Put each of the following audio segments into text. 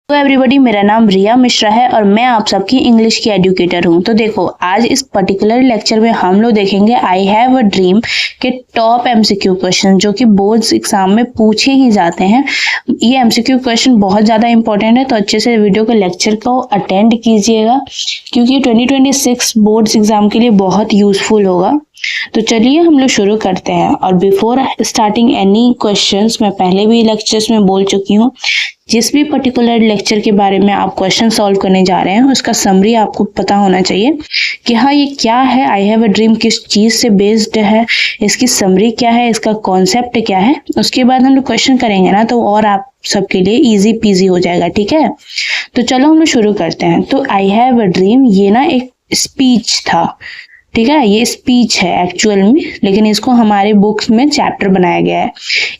तो एवरीबॉडी, मेरा नाम रिया मिश्रा है और मैं आप सबकी इंग्लिश की एजुकेटर हूँ। तो देखो, आज इस पर्टिकुलर लेक्चर में हम लोग देखेंगे आई हैव अ ड्रीम के टॉप एमसीक्यू क्वेश्चन जो कि बोर्ड्स एग्जाम में पूछे ही जाते हैं। ये एमसीक्यू क्वेश्चन बहुत ज़्यादा इंपॉर्टेंट है, तो अच्छे से वीडियो के लेक्चर को अटेंड कीजिएगा क्योंकि 2026 बोर्ड्स एग्जाम के लिए बहुत यूजफुल होगा। तो चलिए हम लोग शुरू करते हैं। और बिफोर स्टार्टिंग एनी क्वेश्चंस, मैं पहले भी लेक्चर्स में बोल चुकी हूँ, जिस भी पर्टिकुलर लेक्चर के बारे में आप क्वेश्चन सॉल्व करने जा रहे हैं उसका समरी आपको पता होना चाहिए कि हाँ ये क्या है, आई हैव अ ड्रीम किस चीज़ से बेस्ड है, इसकी समरी क्या है, इसका कॉन्सेप्ट क्या है। उसके बाद हम लोग क्वेश्चन करेंगे ना, तो और आप सबके लिए इजी पीजी हो जाएगा। ठीक है, तो चलो हम लोग शुरू करते हैं। तो आई हैव अ ड्रीम ये ना एक स्पीच था, ठीक है, ये स्पीच है एक्चुअल में, लेकिन इसको हमारे बुक्स में चैप्टर बनाया गया है।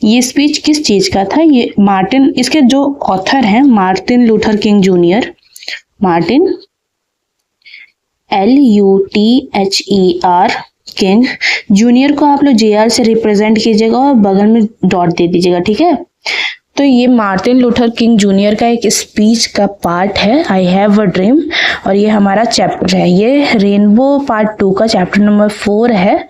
ये स्पीच किस चीज का था? ये मार्टिन, इसके जो ऑथर हैं Martin Luther King junior, Martin LUTHER king junior को आप लोग JR से रिप्रेजेंट कीजिएगा और बगल में डॉट दे दीजिएगा। ठीक है, तो ये मार्टिन लूथर किंग जूनियर का एक स्पीच का पार्ट है आई हैव अ ड्रीम, और ये हमारा चैप्टर है। ये रेनबो पार्ट 2 का चैप्टर नंबर 4 है।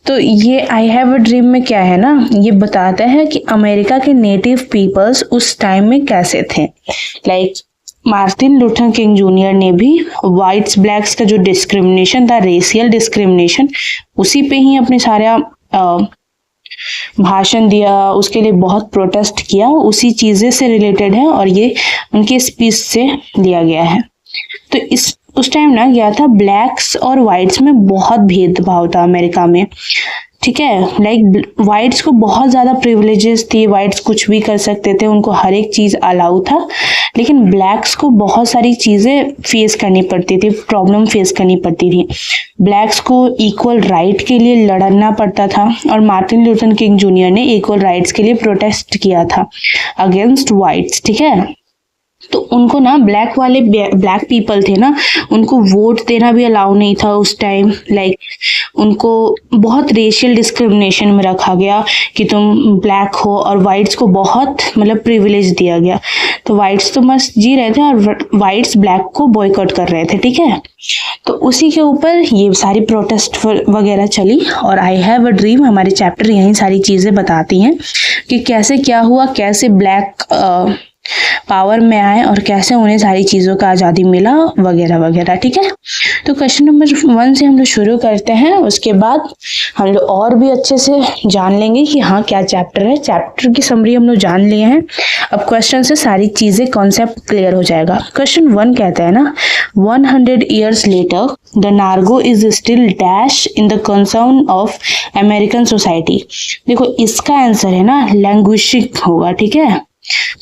तो ये आई हैव अ ड्रीम में क्या है ना, ये बताता है कि अमेरिका के नेटिव पीपल्स उस टाइम में कैसे थे। Like Martin Luther King junior ने भी वाइट्स ब्लैक्स का जो डिस्क्रिमिनेशन था, रेशियल डिस्क्रिमिनेशन, उसी पे ही अपने सारा भाषण दिया, उसके लिए बहुत प्रोटेस्ट किया, उसी चीजें से रिलेटेड है और ये उनके स्पीच से लिया गया है। तो उस टाइम ना क्या था, ब्लैक्स और वाइट्स में बहुत भेदभाव था अमेरिका में। ठीक है, लाइक वाइट्स को बहुत ज्यादा प्रिविलेजेस थी, वाइट्स कुछ भी कर सकते थे, उनको हर एक चीज अलाउ था, लेकिन ब्लैक्स को बहुत सारी चीजें फेस करनी पड़ती थी, प्रॉब्लम फेस करनी पड़ती थी। ब्लैक्स को इक्वल राइट के लिए लड़ना पड़ता था और मार्टिन लूथर किंग जूनियर ने इक्वल राइट्स के लिए प्रोटेस्ट किया था अगेंस्ट वाइट्स। ठीक है, तो उनको ना ब्लैक वाले ब्लैक पीपल थे ना, उनको वोट देना भी अलाउ नहीं था उस टाइम। लाइक उनको बहुत रेशियल डिस्क्रिमिनेशन में रखा गया कि तुम ब्लैक हो, और वाइट्स को बहुत मतलब प्रिविलेज दिया गया। तो वाइट्स तो मस्त जी रहे थे और वाइट्स ब्लैक को बॉयकॉट कर रहे थे। ठीक है, तो उसी के ऊपर ये सारी प्रोटेस्ट वगैरह चली, और आई हैव अ ड्रीम हमारे चैप्टर यही सारी चीजें बताती हैं कि कैसे क्या हुआ, कैसे ब्लैक पावर में आए और कैसे उन्हें सारी चीज़ों का आज़ादी मिला वगैरह वगैरह। ठीक है, तो क्वेश्चन नंबर 1 से हम लोग शुरू करते हैं, उसके बाद हम लोग और भी अच्छे से जान लेंगे कि हाँ क्या चैप्टर है। चैप्टर की समरी हम लोग जान लिए हैं, अब क्वेश्चन से सारी चीज़ें कॉन्सेप्ट क्लियर हो जाएगा। क्वेश्चन 1 कहता है ना, 100 years later द नार्गो is still dash in the concern of American society. देखो इसका आंसर है ना लैंग्विस्टिक होगा। ठीक है,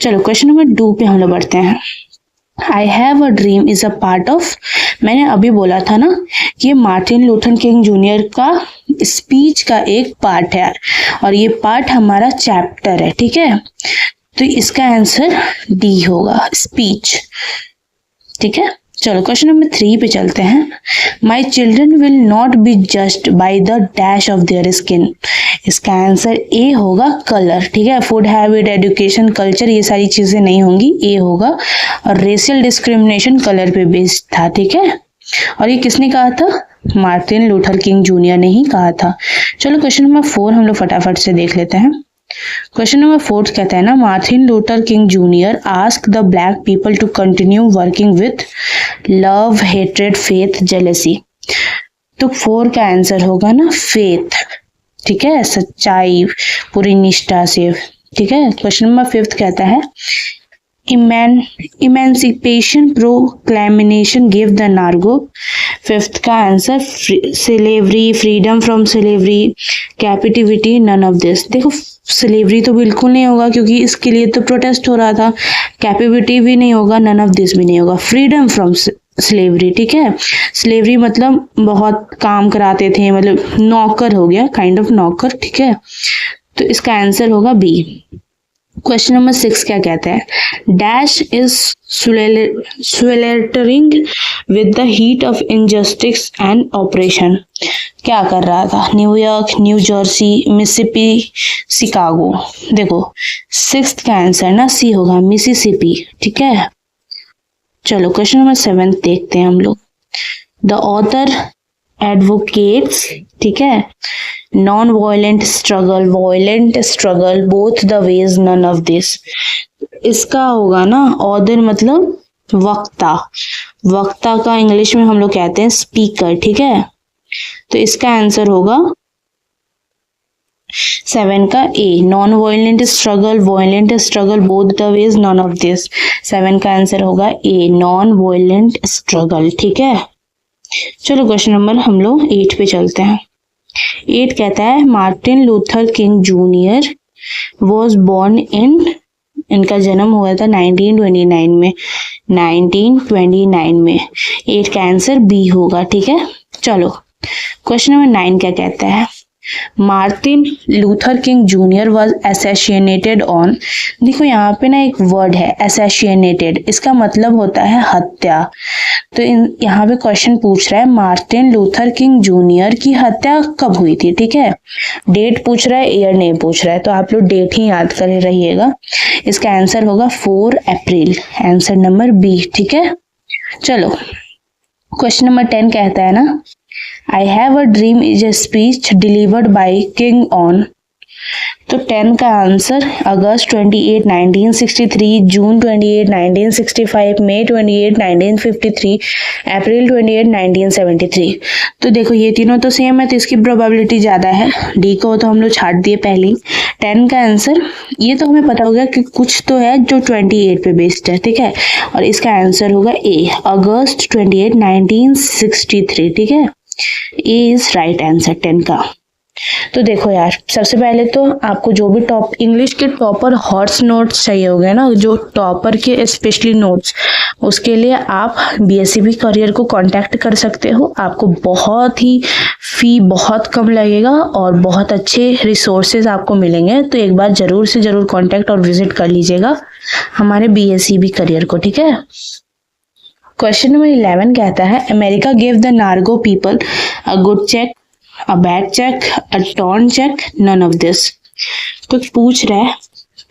चलो क्वेश्चन नंबर 2 पे हम लोग बढ़ते हैं। I have a dream is a part of, मैंने अभी बोला था ना ये मार्टिन लूथर किंग जूनियर का स्पीच का एक पार्ट है और ये पार्ट हमारा चैप्टर है। ठीक है, तो इसका आंसर डी होगा, स्पीच। ठीक है, चलो क्वेश्चन नंबर 3 पे चलते हैं। My children will not be judged by the dash of their skin. इसका आंसर ए होगा, कलर। ठीक है, फूड हैबिट, एजुकेशन, कल्चर, ये सारी चीजें नहीं होंगी, ए होगा। और रेशियल डिस्क्रिमिनेशन कलर पे बेस्ड था। ठीक है, और ये किसने कहा था? मार्टिन लूथर किंग जूनियर ने ही कहा था। चलो क्वेश्चन नंबर 4 हम लोग फटाफट से देख लेते हैं। क्वेश्चन नंबर 4 कहता है ना, Martin Luther King Junior ask the black people to continue working with love, hatred, faith, jealousy. तो 4 का आंसर होगा ना फेथ। ठीक है, सच्चाई, पूरी निष्ठा से। ठीक है, क्वेश्चन नंबर 5 कहता है इमेंसिपेशन प्रोक्लेमेशन गिव द नार्गो। 5th का answer slavery, freedom from slavery, captivity, none of this. देखो स्लेवरी तो बिल्कुल नहीं होगा क्योंकि इसके लिए तो प्रोटेस्ट हो रहा था, कैपिटिविटी भी नहीं होगा, नन ऑफ दिस भी नहीं होगा, फ्रीडम फ्रॉम स्लेवरी। ठीक है, स्लेवरी मतलब बहुत काम कराते थे, मतलब नौकर हो गया, काइंड ऑफ नौकर। ठीक है, तो इसका आंसर होगा बी। क्वेश्चन नंबर 6 क्या कहता है? Dash is sweltering with the heat of injustice and oppression. क्या कर रहा था? New York, new Jersey, Mississippi, Chicago. देखो 6th का आंसर ना सी होगा, मिसिसिपी। ठीक है, चलो क्वेश्चन नंबर 7 देखते हैं हम लोग। द ऑथर एडवोकेट्स, ठीक है, non violent struggle, violent struggle, both the ways, none of this. इसका होगा ना ऑथर मतलब वक्ता, वक्ता का इंग्लिश में हम लोग कहते हैं स्पीकर। ठीक है, तो इसका आंसर होगा 7 का A, non violent struggle, violent struggle, both the ways, none of this. 7 का आंसर होगा ए, नॉन वायलेंट स्ट्रगल। ठीक है, चलो क्वेश्चन नंबर हम लोग 8 पे चलते हैं। 8 कहता है Martin Luther King Junior was born in, इनका जन्म हुआ था 1929 में, 1929 में। 8 का आंसर बी होगा। ठीक है, चलो क्वेश्चन नंबर 9 क्या कहता है? Martin Luther King Junior was assassinated on. देखो यहाँ पे ना एक वर्ड है असैसिनेटेड, इसका मतलब होता है हत्या। तो यहाँ पे क्वेश्चन पूछ रहा है मार्टिन लूथर किंग जूनियर की हत्या कब हुई थी। ठीक है, डेट पूछ रहा है, ईयर नहीं पूछ रहा है, तो आप लोग डेट ही याद कर रहिएगा। इसका आंसर होगा 4 अप्रैल, आंसर नंबर बी। ठीक है, चलो क्वेश्चन नंबर 10 कहता है ना I have a dream is a speech delivered by King on। तो 10 का आंसर अगस्त 28, 1963, जून 28, 1965, मई 28, 1953, अप्रैल 28, 1973। तो देखो ये तीनों तो सेम है, तो इसकी प्रोबेबिलिटी ज़्यादा है। डी को तो हम लोग छाट दिए पहले ही। 10 का आंसर ये तो हमें पता होगा कि कुछ तो है जो 28 पे बेस्ड है। ठीक है, और इसका आंसर होगा ए, अगस्त 28, 1963। ठीक है, ए इज राइट आंसर 10 का। तो देखो यार, सबसे पहले तो आपको जो भी टॉप इंग्लिश के टॉपर हॉट्स नोट्स चाहिए हो गए ना, जो टॉपर के स्पेशली नोट्स, उसके लिए आप बीएससीबी करियर को कांटेक्ट कर सकते हो। आपको बहुत ही फी बहुत कम लगेगा और बहुत अच्छे रिसोर्सेज आपको मिलेंगे। तो एक बार जरूर से जरूर कांटेक्ट और विजिट कर लीजिएगा हमारे बीएससीबी करियर को। ठीक है, क्वेश्चन नंबर 11 कहता है अमेरिका गिव द नार्गो people a good check, a bad check, a torn check, none of this. तो पूछ रहा है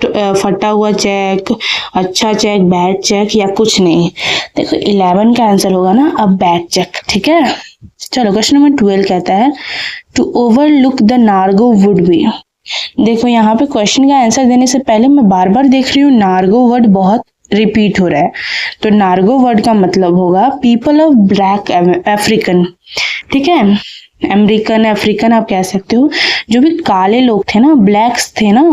तो फटा हुआ चेक, अच्छा चेक, बैड चेक या कुछ नहीं। देखो 11 का आंसर होगा ना अ बैड चेक। ठीक है, चलो क्वेश्चन नंबर 12 कहता है टू ओवरलुक द नार्गो वुड बी। देखो यहाँ पे क्वेश्चन का आंसर देने से पहले मैं बार बार देख रही हूँ नार्गो वर्ड बहुत रिपीट हो रहा है। तो नार्गो वर्ड का मतलब होगा पीपल ऑफ ब्लैक अफ्रीकन। ठीक है, अमेरिकन, अफ्रीकन आप कह सकते हो। जो भी काले लोग थे ना, ब्लैक्स थे ना,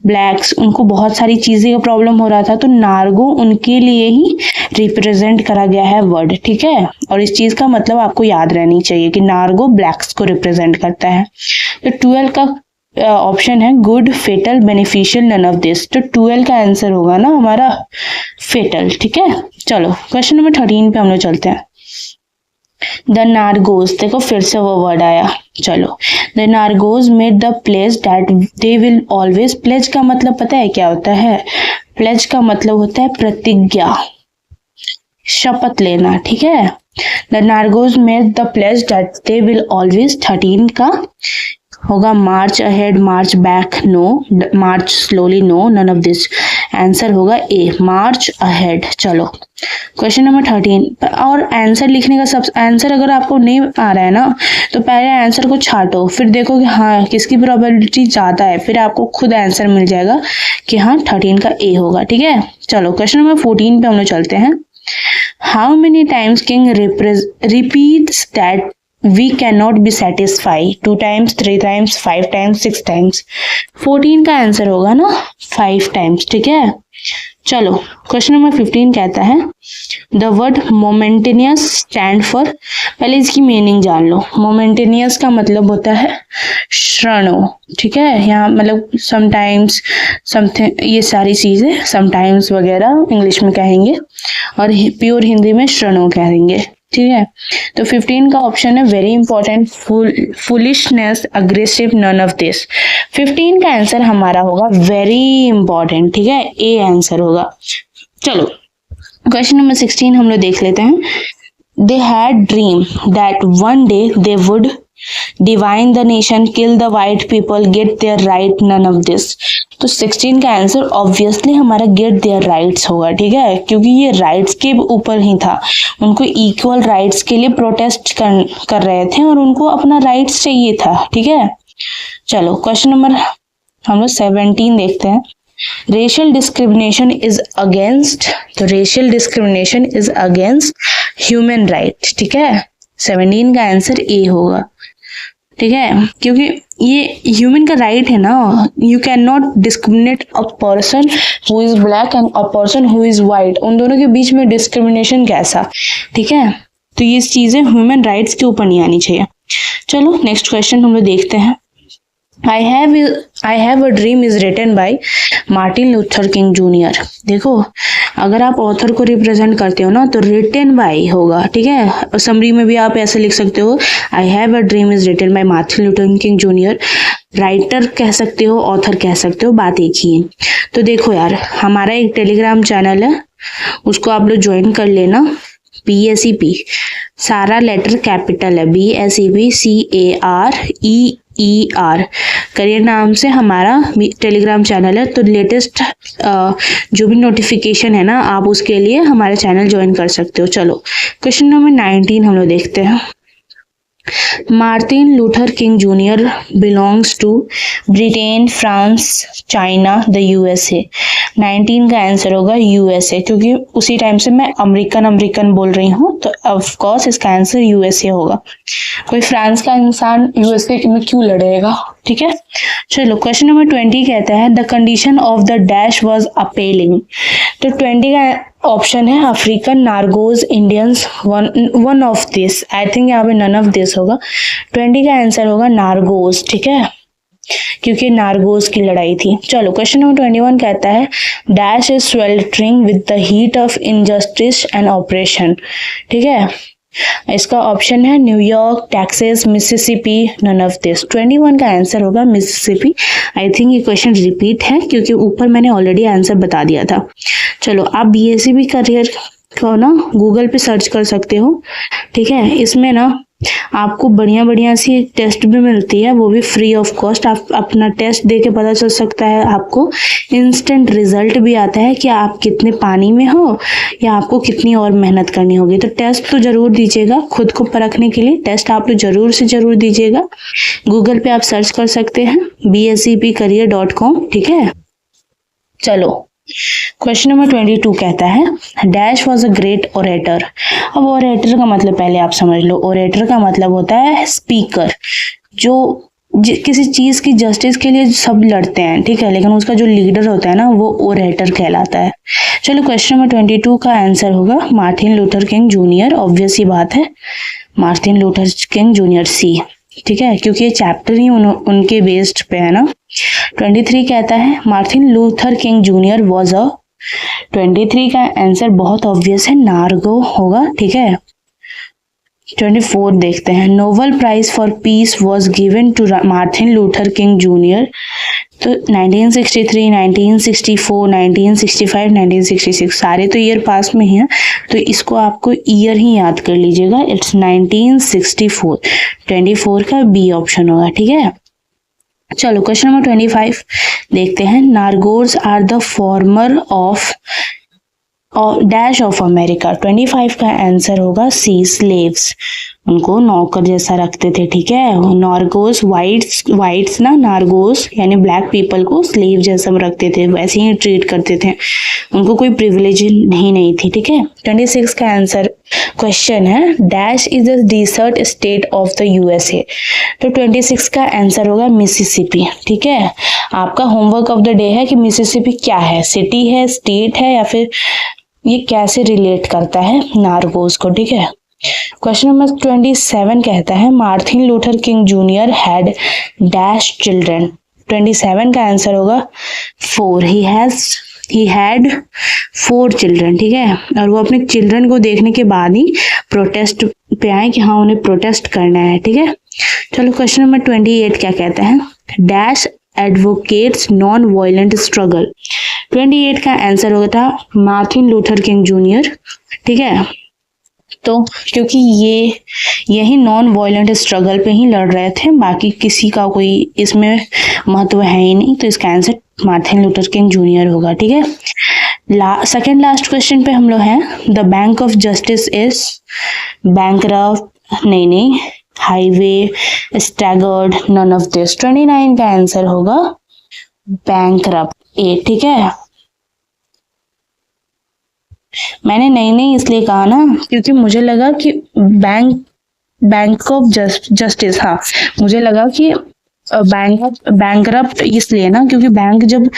ब्लैक्स, उनको बहुत सारी चीजें का प्रॉब्लम हो रहा था, तो नार्गो उनके लिए ही रिप्रेजेंट करा गया है वर्ड। ठीक है, और इस चीज का मतलब आपको याद रहनी चाहिए कि नार्गो ब्लैक्स को रिप्रेजेंट करता है। तो 12 का ऑप्शन है good, fatal, beneficial, none of this. तो 12 का आंसर होगा ना हमारा फेटल। ठीक है, चलो क्वेश्चन नंबर 13 पे हम लोग चलते हैं। द नार्गोस, देखो फिर से वो वर्ड आया। चलो, the negroes made the pledge that they will always. Pledge का मतलब पता है क्या होता है? प्लेज का मतलब होता है प्रतिज्ञा, शपथ लेना। ठीक है, the negroes made the pledge that they will always. 13 का होगा march ahead, march back, no, march slowly, no, none of this. Answer होगा ए, मार्च अहेड। चलो क्वेश्चन नंबर 13। और आंसर लिखने का सब आंसर अगर आपको नहीं आ रहा है ना, तो पहले आंसर को छाटो, फिर देखो कि हाँ किसकी प्रोबेबिलिटी ज़्यादा है, फिर आपको खुद आंसर मिल जाएगा कि हाँ 13 का ए होगा। ठीक है, चलो क्वेश्चन नंबर 14 पे हम लोग चलते हैं। How many times king repeats that we cannot be satisfied? 2 times, 3 times, 5 times, 6 times। 14 का आंसर होगा ना 5 times। ठीक है, चलो क्वेश्चन नंबर 15 कहता है द वर्ड मोमेंटेनियस स्टैंड फॉर। पहले इसकी मीनिंग जान लो। मोमेंटेनियस का मतलब होता है क्षणों। ठीक है, यहाँ मतलब समटाइम्स, समथिंग, ये सारी चीजें समटाइम्स वगैरह इंग्लिश में कहेंगे और प्योर हिंदी में क्षणों कहेंगे। ठीक है, तो 15 का ऑप्शन है very important, foolishness, aggressive, none of this. 15 का आंसर हमारा होगा वेरी इंपॉर्टेंट, ठीक है, ए आंसर होगा। चलो क्वेश्चन नंबर 16 हम लोग देख लेते हैं। They had dream that one day they would divine the nation, kill the white people, get their right, none of this. तो 16 का आंसर ऑब्वियसली हमारा गेट देयर राइट्स होगा, ठीक है, क्योंकि ये राइट्स के ऊपर ही था। उनको इक्वल राइट्स के लिए प्रोटेस्ट कर रहे थे और उनको अपना राइट्स चाहिए था, ठीक है। चलो क्वेश्चन नंबर हम लोग 17 देखते हैं। रेशियल डिस्क्रिमिनेशन इज अगेंस्ट, तो racial discrimination is against human right, ठीक है, 17 का आंसर ए होगा, ठीक है, क्योंकि ये ह्यूमन का राइट है ना। You can not discriminate a person who is black and a person who is white, उन दोनों के बीच में डिस्क्रिमिनेशन कैसा, ठीक है, तो ये चीजें ह्यूमन राइट्स के ऊपर नहीं आनी चाहिए। चलो नेक्स्ट क्वेश्चन हम लोग देखते हैं। I have a dream is written by Martin Luther King Junior. देखो अगर आप ऑथर को रिप्रेजेंट करते हो ना तो रिटन बाय होगा, ठीक है, समरी में भी आप ऐसे लिख सकते हो, I have a dream is written by Martin Luther King Junior. Writer कह सकते हो, ऑथर कह सकते हो, बात एक ही है। तो देखो यार, हमारा एक टेलीग्राम चैनल है, उसको आप लोग ज्वाइन कर लेना, BSEP, सारा लेटर कैपिटल है, BSEP करियर नाम से हमारा टेलीग्राम चैनल है। तो लेटेस्ट जो भी नोटिफिकेशन है ना, आप उसके लिए हमारे चैनल ज्वाइन कर सकते हो। चलो क्वेश्चन नंबर 19 हम लोग देखते हैं। Martin Luther King Junior belongs to Britain, France, China, the USA। 19 का आंसर होगा USA, क्योंकि उसी टाइम से मैं अमेरिकन बोल रही हूँ, तो ऑफ कोर्स इसका आंसर USA होगा। कोई फ्रांस का इंसान USA में क्यों लड़ेगा, ठीक है। चलो क्वेश्चन नंबर 20 कहता है the condition of the dash was appalling. तो 20 का ऑप्शन है African, negroes, Indians, one of this. I think यहाँ पे नन ऑफ दिस होगा। 20 का आंसर होगा नार्गोज, ठीक है, क्योंकि नार्गोज की लड़ाई थी। चलो क्वेश्चन नंबर 21 कहता है dash is sweltering with the heat of injustice and oppression, ठीक है, इसका ऑप्शन है New York, Texas, Mississippi, none of this. 21 का आंसर होगा मिसिसिपी। आई थिंक ये क्वेश्चन रिपीट है क्योंकि ऊपर मैंने ऑलरेडी आंसर बता दिया था। चलो आप BSEP करियर को ना गूगल पे सर्च कर सकते हो, ठीक है, इसमें ना आपको बढ़िया सी टेस्ट भी मिलती है, वो भी फ्री ऑफ कॉस्ट। आप अपना टेस्ट दे के पता चल सकता है, आपको इंस्टेंट रिजल्ट भी आता है कि आप कितने पानी में हो या आपको कितनी और मेहनत करनी होगी। तो टेस्ट तो जरूर दीजिएगा, खुद को परखने के लिए टेस्ट आप लोग जरूर से जरूर दीजिएगा। गूगल पे आप सर्च कर सकते हैं BSEPcareer.com, ठीक है। चलो क्वेश्चन नंबर 22 कहता है dash was a great orator. अब ओरेटर का मतलब पहले आप समझ लो। ओरेटर का मतलब होता है स्पीकर, जो किसी चीज की जस्टिस के लिए सब लड़ते हैं, ठीक है, लेकिन उसका जो लीडर होता है ना वो ओरेटर कहलाता है। चलो क्वेश्चन नंबर 22 का आंसर होगा Martin Luther King Junior. Obvious ही बात है, Martin Luther King Junior C, ठीक है, क्योंकि ये चैप्टर ही उनके बेस्ड पे है ना। 23 कहता है Martin Luther King Junior was a. 23 का आंसर बहुत ऑब्वियस है, नार्गो होगा, ठीक है। 24 देखते हैं Nobel prize for peace was given to Martin Luther King Junior. तो 1963, 1964, 1965, 1966 सारे तो ईयर पास में ही हैं, तो इसको आपको ईयर ही याद कर लीजिएगा। इट्स 1964। 24 का B ऑप्शन होगा, ठीक है। चलो क्वेश्चन नंबर 25 देखते हैं negroes are the former of dash of America. 25 का आंसर होगा C, स्लेव्स, उनको नौकर जैसा रखते थे, ठीक है। नार्गोस वाइट्स ना, नार्गोस यानी ब्लैक पीपल को स्लेव जैसा रखते थे, वैसे ही ट्रीट करते थे, उनको कोई प्रिविलेज नहीं थी, ठीक है। 26 का आंसर क्वेश्चन है dash is the dessert state of the USA। तो 26 का आंसर होगा मिसिसिपी, ठीक है। आपका होमवर्क ऑफ द डे है कि मिसिसिपी क्या है, सिटी है, स्टेट है, या फिर ये कैसे रिलेट करता है नार्गोस को, ठीक है। क्वेश्चन नंबर 27 कहता है Martin Luther King junior had dash children. 27 का आंसर होगा 4। He has he had 4 children, ठीक है, और वो अपने चिल्ड्रन को देखने के बाद ही प्रोटेस्ट पे आए कि हाँ उन्हें प्रोटेस्ट करना है, ठीक है। चलो क्वेश्चन नंबर 28 क्या कहते हैं, dash advocates non violent struggle. 28 का आंसर होगा था मार्टिन लूथर किंग जूनियर, ठीक है। तो क्योंकि यही नॉन वायलेंट स्ट्रगल पे ही लड़ रहे थे, बाकी किसी का कोई इसमें महत्व है ही नहीं, तो इसका answer Martin Luther King junior होगा, ठीक है। सेकेंड लास्ट क्वेश्चन पे हम लोग हैं, the bank of justice is bankrupt, नहीं, highway, staggered, none of this. 29 का आंसर होगा बैंकरप्ट ए, ठीक है। मैंने नहीं इसलिए कहा ना क्योंकि मुझे लगा कि बैंक ऑफ जस्टिस, हाँ मुझे लगा कि बैंकरप्ट इसलिए ना क्योंकि बैंक जब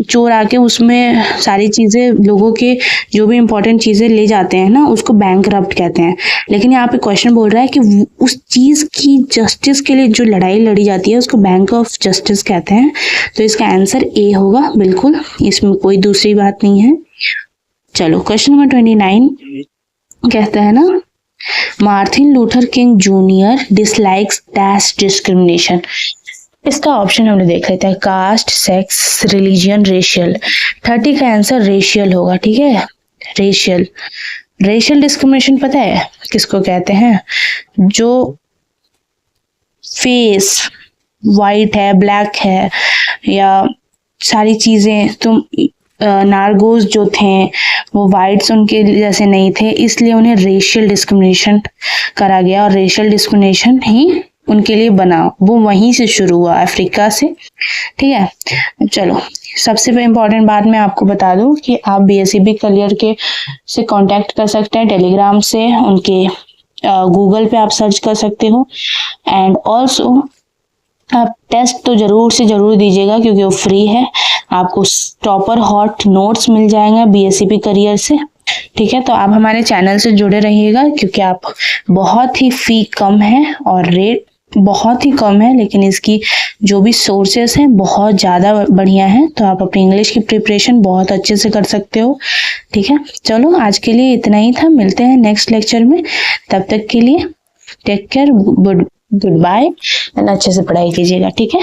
चोर आके उसमें सारी चीजें, लोगों के जो भी इंपॉर्टेंट चीजें ले जाते हैं ना, उसको बैंकरप्ट कहते हैं। लेकिन यहाँ पे क्वेश्चन बोल रहा है कि उस चीज की जस्टिस के लिए जो लड़ाई लड़ी जाती है उसको बैंक ऑफ जस्टिस कहते हैं, तो इसका आंसर ए होगा, बिल्कुल, इसमें कोई दूसरी बात नहीं है। चलो क्वेश्चन नंबर 29 कहता है ना, Martin Luther King junior dislikes dash discrimination. इसका ऑप्शन हमने देख लेते हैं, कास्ट, सेक्स, रिलीजियन, रेशियल। 30 का आंसर रेशियल होगा, ठीक है। रेशियल डिस्क्रिमिनेशन पता है किसको कहते हैं, जो फेस वाइट है, ब्लैक है, या सारी चीजें, तुम नार्गोस जो थे वो वाइट्स उनके जैसे नहीं थे, इसलिए उन्हें रेशियल डिस्क्रिमिनेशन करा गया, और रेशियल डिस्क्रिमिनेशन ही उनके लिए बना, वो वहीं से शुरू हुआ, अफ्रीका से, ठीक है। चलो सबसे इम्पोर्टेंट बात मैं आपको बता दूं कि आप BSEB करियर के से कांटेक्ट कर सकते हैं, टेलीग्राम से, उनके गूगल पे आप सर्च कर सकते हो, एंड ऑल्सो आप टेस्ट तो जरूर से जरूर दीजिएगा क्योंकि वो फ्री है, आपको टॉपर हॉट नोट्स मिल जाएंगे BSEB करियर से, ठीक है। तो आप हमारे चैनल से जुड़े रहिएगा क्योंकि आप बहुत ही फी कम है और रेट बहुत ही कम है, लेकिन इसकी जो भी सोर्सेस हैं बहुत ज़्यादा बढ़िया हैं, तो आप अपनी इंग्लिश की प्रिपरेशन बहुत अच्छे से कर सकते हो, ठीक है। चलो आज के लिए इतना ही था, मिलते हैं नेक्स्ट लेक्चर में, तब तक के लिए टेक केयर, गुड बाय, अच्छे से पढ़ाई कीजिएगा, ठीक है।